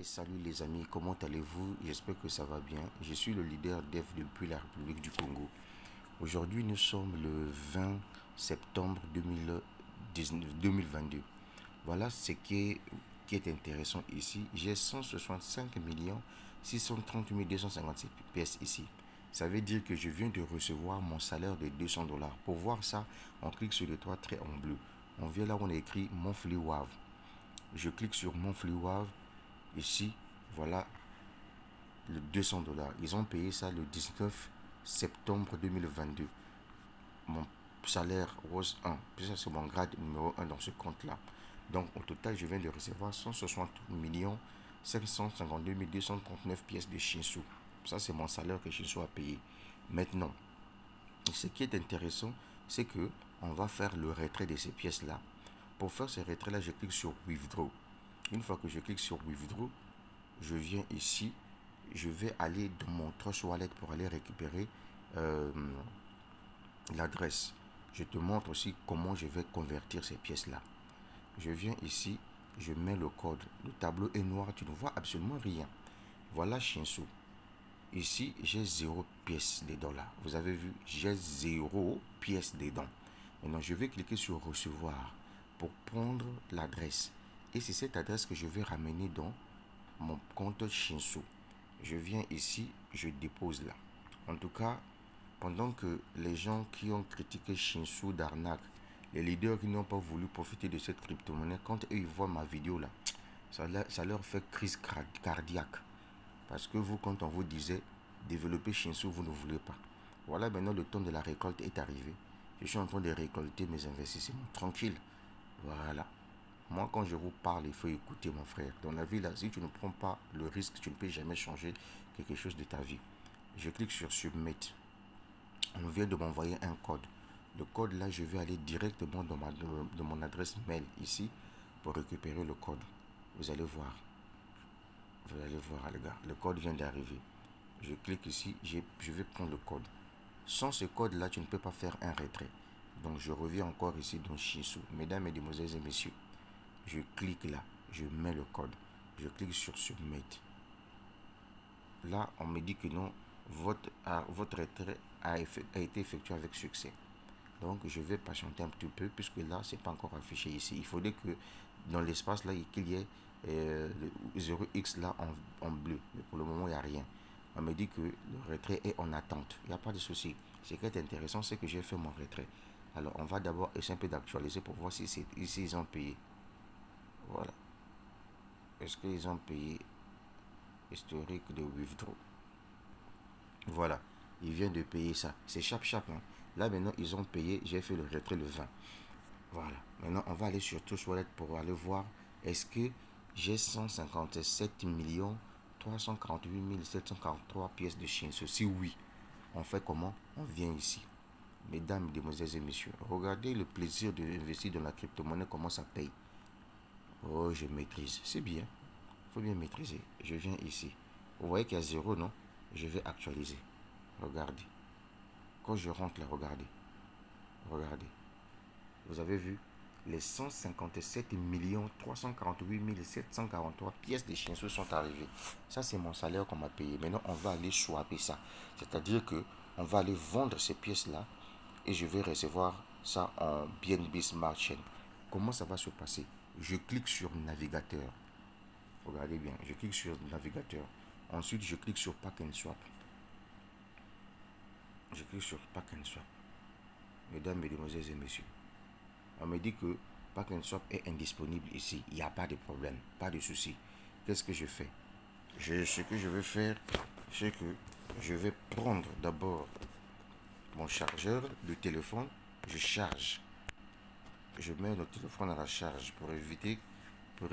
Salut les amis, comment allez-vous? J'espère que ça va bien. Je suis le leader dev depuis la République du Congo. Aujourd'hui, nous sommes le 20 septembre 2022. Voilà ce qui est intéressant ici. J'ai 165 630 256 pièces ici. Ça veut dire que je viens de recevoir mon salaire de 200 $. Pour voir ça, on clique sur les trois traits en bleu. On vient là où on a écrit Monthly Wave. Je clique sur Monthly Wave. Ici, voilà le 200 $. Ils ont payé ça le 19 septembre 2022. Mon salaire rose 1. Puis ça, c'est mon grade numéro 1 dans ce compte-là. Donc, au total, je viens de recevoir 160 552 239 pièces de Shinsu. Ça, c'est mon salaire que Shinsu a payé. Maintenant, ce qui est intéressant, c'est que on va faire le retrait de ces pièces-là. Pour faire ce retrait-là, je clique sur Withdraw. Une fois que je clique sur Withdraw, je viens ici, je vais aller dans mon Trust Wallet pour aller récupérer l'adresse. Je te montre aussi comment je vais convertir ces pièces-là. Je viens ici, je mets le code. Le tableau est noir, tu ne vois absolument rien. Voilà Shinsu. Ici, j'ai 0 pièce dedans là. Vous avez vu, j'ai 0 pièce dedans. Maintenant, je vais cliquer sur recevoir pour prendre l'adresse. Et c'est cette adresse que je vais ramener dans mon compte Shinsu. Je viens ici, je dépose là. En tout cas, pendant que les gens qui ont critiqué Shinsu d'arnaque, les leaders qui n'ont pas voulu profiter de cette crypto-monnaie, quand eux ils voient ma vidéo là, ça leur fait crise cardiaque. Parce que vous, quand on vous disait développer Shinsu, vous ne voulez pas. Voilà, maintenant le temps de la récolte est arrivé. Je suis en train de récolter mes investissements. Tranquille. Voilà. Moi, quand je vous parle, il faut écouter, mon frère. Dans la vie, là, si tu ne prends pas le risque, tu ne peux jamais changer quelque chose de ta vie. Je clique sur Submit. On vient de m'envoyer un code. Le code, là, je vais aller directement dans mon adresse mail ici pour récupérer le code. Vous allez voir. Vous allez voir, les gars. Le code vient d'arriver. Je clique ici. Je vais prendre le code. Sans ce code-là, tu ne peux pas faire un retrait. Donc, je reviens encore ici dans Shinsu. Mesdames, mesdemoiselles et messieurs. Je clique là, je mets le code, je clique sur Submit. Là, on me dit que non, votre retrait a été effectué avec succès. Donc, je vais patienter un petit peu puisque là, c'est pas encore affiché ici. Il faudrait que dans l'espace là, qu'il y ait le 0x là en bleu. Mais pour le moment, il n'y a rien. On me dit que le retrait est en attente. Il n'y a pas de souci. Ce qui est intéressant, c'est que j'ai fait mon retrait. Alors, on va d'abord essayer un peu d'actualiser pour voir si ici ils ont payé. Voilà. Est-ce qu'ils ont payé historique de withdraw? Voilà. Ils viennent de payer ça. C'est chap. Hein. Là, maintenant, ils ont payé. J'ai fait le retrait le 20. Voilà. Maintenant, on va aller sur Trust Wallet pour aller voir. Est-ce que j'ai 157 348 743 pièces de Shinsu? Si oui, on fait comment? On vient ici. Mesdames, mesdemoiselles et messieurs, regardez le plaisir d'investir dans la crypto-monnaie, comment ça paye. Oh, je maîtrise. C'est bien. Il faut bien maîtriser. Je viens ici. Vous voyez qu'il y a 0, non? Je vais actualiser. Regardez. Quand je rentre là, regardez. Regardez. Vous avez vu? Les 157 348 743 pièces de Shinsu sont arrivées. Ça, c'est mon salaire qu'on m'a payé. Maintenant, on va aller swapper ça. C'est-à-dire que on va aller vendre ces pièces-là et je vais recevoir ça en BNB Smart Chain. Comment ça va se passer? Je clique sur navigateur. Regardez bien, je clique sur navigateur. Ensuite, je clique sur Pack and Swap. Je clique sur Pack and Swap. Mesdames, mesdemoiselles et messieurs, on me dit que Pack and Swap est indisponible ici. Il n'y a pas de problème, pas de souci. Qu'est-ce que je fais? Ce que je vais faire, c'est que je vais prendre d'abord mon chargeur de téléphone. Je charge. Je mets le téléphone à la charge pour éviter que